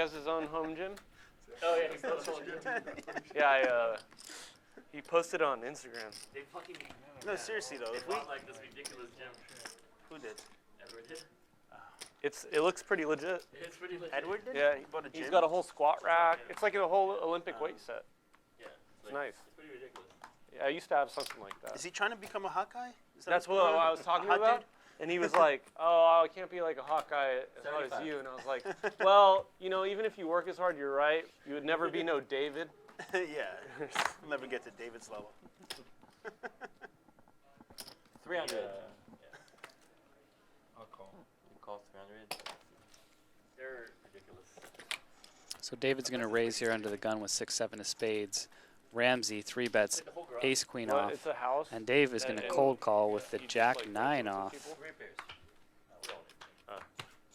has his own home gym. Oh yeah, he's got his own gym. Yeah, he posted on Instagram. They fucking. No, seriously though. They bought like this ridiculous gym. Who did? Edward did. It looks pretty legit. It's pretty legit. Edward did? Yeah, He bought a gym? he's got a whole squat rack. It's like a whole Olympic weight set. Yeah. It's nice. It's pretty ridiculous. Yeah, I used to have something like that. Is he trying to become a hot guy? That's what I was talking hot about. dude? And he was like, "Oh, I can't be like a hot guy as hard as you." And I was like, "Well, you know, even if you work as hard, you're right. You would never be no David." Yeah. We'll never get to David's level. 300. I'll call. You call 300. They're ridiculous. So David's going to raise here under the gun with 6-7 of spades. Ramsey 3-bets ace queen Well, off. it's a house. And Dave is going to cold call with the jack 9 off.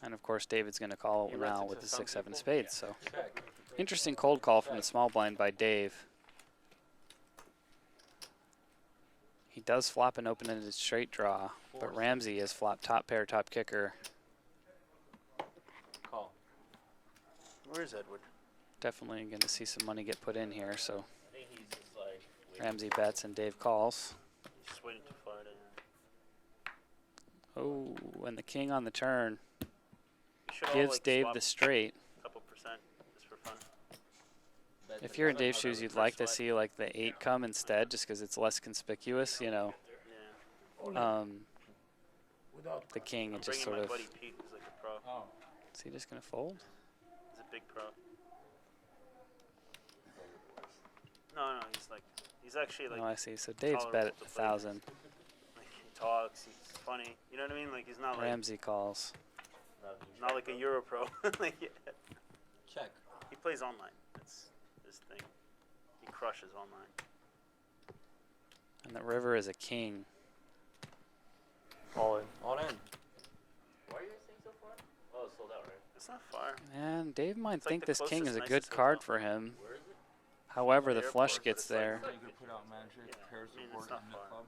And of course David's going to call He rents now it with to the some 6-7 people. spades. So interesting cold call from the small blind by Dave. He does flop an open-ended straight draw, but Ramsey has flopped top pair, top kicker. Call. Where's Edward? Definitely going to see some money get put in here. So I think he's just like. Ramsey bets and Dave calls. Just waiting to fire it in. Oh, and the king on the turn We should all, gives like, Dave swap the straight. a couple percent just for fun. If you're in Dave's shoes, you'd like to see like the 8 come instead, just because it's less conspicuous, you know. Yeah. The king I'm is just bringing sort my of. buddy Pete, who's like a pro. Oh. Is he just gonna fold? He's a big pro. No, he's actually like, Oh, I see. So Dave's bet at tolerable to play 1,000. like he talks, he's funny. You know what I mean? Like he's not like Ramsey calls. not like a Euro pro. Like, yeah. Check. He plays online. That's his thing. He crushes online. And the river is a king. All in. All in. Why are you guys saying so far? Oh, it's sold out, right? It's not far. And Dave might It's like think the this king is closest, a good nicest card hotel. for him. Where is it? However, the Airport, flush but gets it's like- there. You could put out magic, Yeah, pairs I mean, of it's board not in the far. club.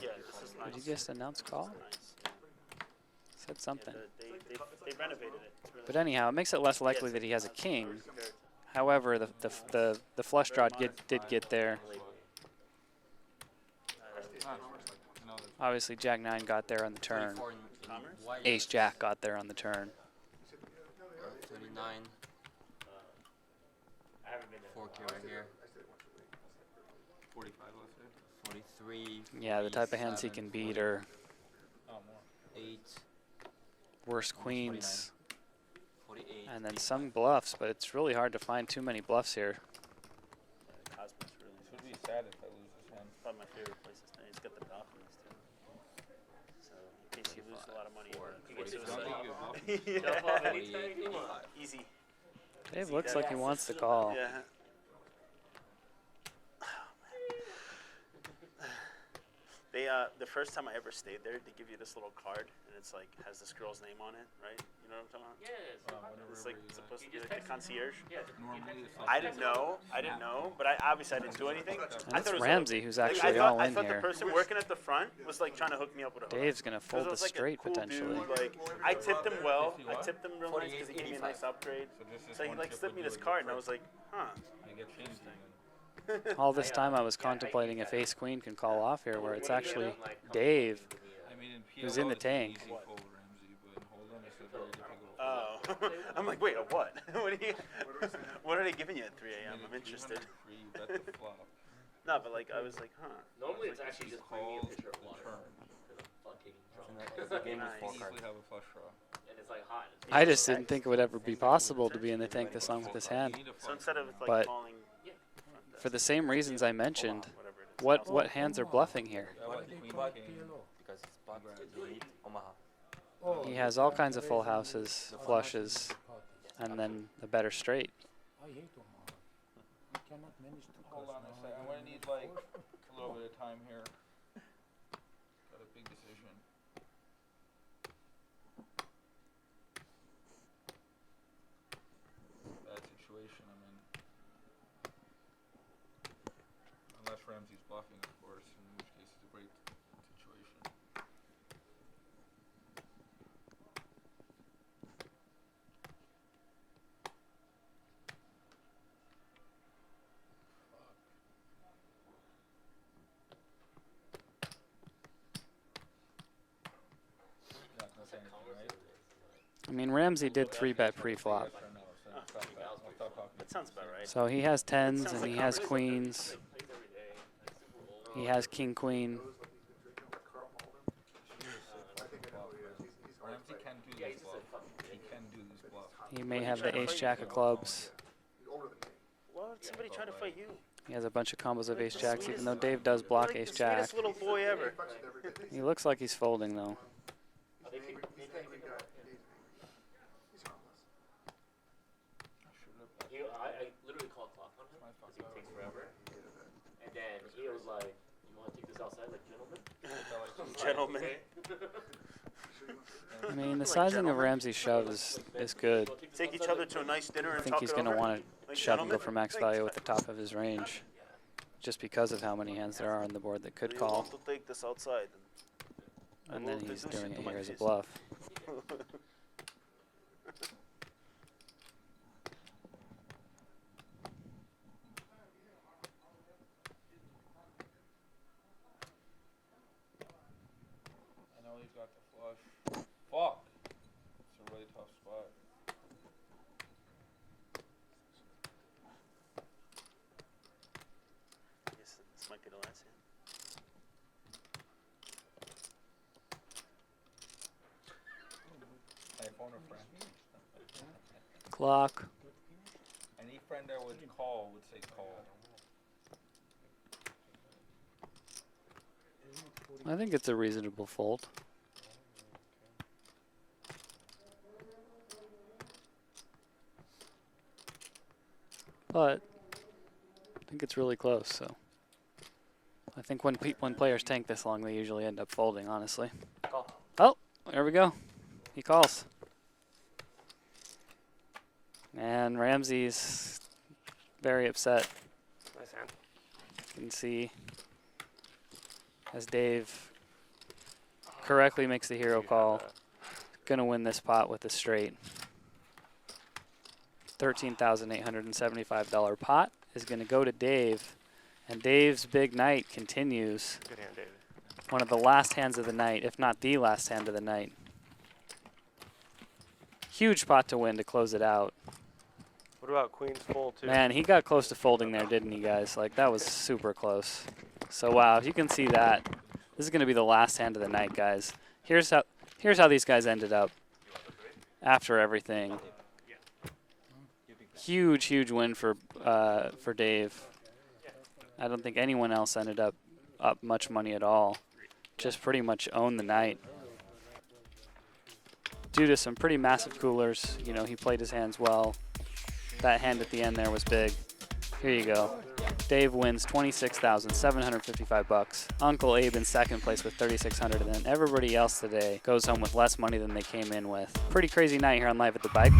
Yeah, this is nice. Did you just announce call? This is nice. Said something. Yeah, they renovated it. It's really But anyhow, it makes it less likely that he has a king. However, the flush draw did get there. Obviously, Jack 9 got there on the turn. 24 in white. Ace Jack got there on the turn. 39. I haven't been there. 4K right here. 45, let's say. 43. Yeah, the type of hands he 47, can beat are Oh, more. 8. worse queens 48. and then some bluffs, but it's really hard to find too many bluffs here. Cosmo's really This would be sad if I lose this hand. probably my favorite place to stay. It's got the balconies too. So in case you lose a lot of money, you get Don't suicide. think you'll bluff. Yeah. Jump off anytime, come on. Easy. Dave looks like he wants to call. Yeah. They the first time I ever stayed there, they give you this little card, and it's like has this girl's name on it, right? You know what I'm talking about? Yes. Whatever It's like river you supposed to You be just like a text me. concierge. Yeah. Normally it's like I didn't know, but I obviously I didn't do anything. And I it's thought it was Ramsey who's like, actually all I in thought here. the person working at the front was like trying to hook me up with a hook. Dave's gonna 'Cause fold it the was like a straight cool potentially. Dude, like I tipped him well. I tipped him real nice because he gave me a 45. nice upgrade. So just this So he one like chip slipped would me do this a good card, and I trick. was like, huh. I get changed even. All this time I was contemplating if ace queen can call off here, where it's actually Dave. I mean, in Who's in the PLO, it's tank. easy fold Ramsey, but in Hold'em, it's a very difficult Oh, I'm like, wait, a what? What are they giving you at 3 a.m.? I'm interested. Free, you bet the flop. No, but like I was like, huh. Normally it's actually just bringing me a Call picture of the water. turn. Because I'm fucking drunk. It's a game with Nice. 4 Easily cards. have a flush draw. And it's like hot. It's I just didn't think it would ever be possible to be in the tank this long with this hand. You need a So flush instead of draw. like But calling, for the same reasons I mentioned, whatever it is. what hands are bluffing here? I like queen king. Because it's spot elite Omaha. He has all kinds of full houses, flushes, and then a better straight. Hold on a second. I'm gonna need like a little bit of time here. Got a big decision. Bad situation I'm in. Unless Ramsey's bluffing, of course, in which case it's a great situation. mean, Ramsey did 3-bet pre-flop. That sounds about right. So he has tens Sounds and like he has Congress. queens. He has king, queen. Ramsey can do this bluff. He can do this bluff. He may have the ace-jack of clubs. Why would somebody try to fight you? He has a bunch of combos of ace-jacks, even though Dave does You're block like the ace-jack. sweetest little boy ever. He looks like he's folding, though. I literally called clock on him because he takes forever. And then he was like, "You want to take this outside, like gentlemen?" Gentlemen. I mean, the Like sizing of gentlemen. Ramsey's shove is good. Take each other to a nice dinner I and think talk he's it going to over. want to Like shove and go gentlemen. for max value at the top of his range, just because of how many hands there are on the board that could You call. want to take this outside. And then he's doing it to my here as a face. bluff. I know he's got the flush. Fuck. It's a really tough spot. I guess this might be the last hand. Hey, phone a friend. Clock. Any friend that would call would say call. I think it's a reasonable fold. But I think it's really close, so I think when players tank this long, they usually end up folding, honestly. Call. Oh, there we go. He calls. And Ramsey's very upset. Nice hand. You can see as Dave correctly makes the hero call. Gonna win this pot with a straight. $13,875 pot is gonna go to Dave, and Dave's big night continues. Good hand, David. One of the last hands of the night, if not the last hand of the night. Huge pot to win to close it out. What about queens full too? Man, he got close to folding there, didn't he, guys? Like, that was super close. So, wow, if you can see that, this is going to be the last hand of the night, guys. Here's how these guys ended up after everything. Huge, huge win for Dave. I don't think anyone else ended up much money at all. Just pretty much owned the night. Due to some pretty massive coolers, you know, he played his hands well. That hand at the end there was big. Here you go. Dave wins $26,755. Uncle Abe in second place with $3,600, and then everybody else today goes home with less money than they came in with. Pretty crazy night here on Live at the Bike.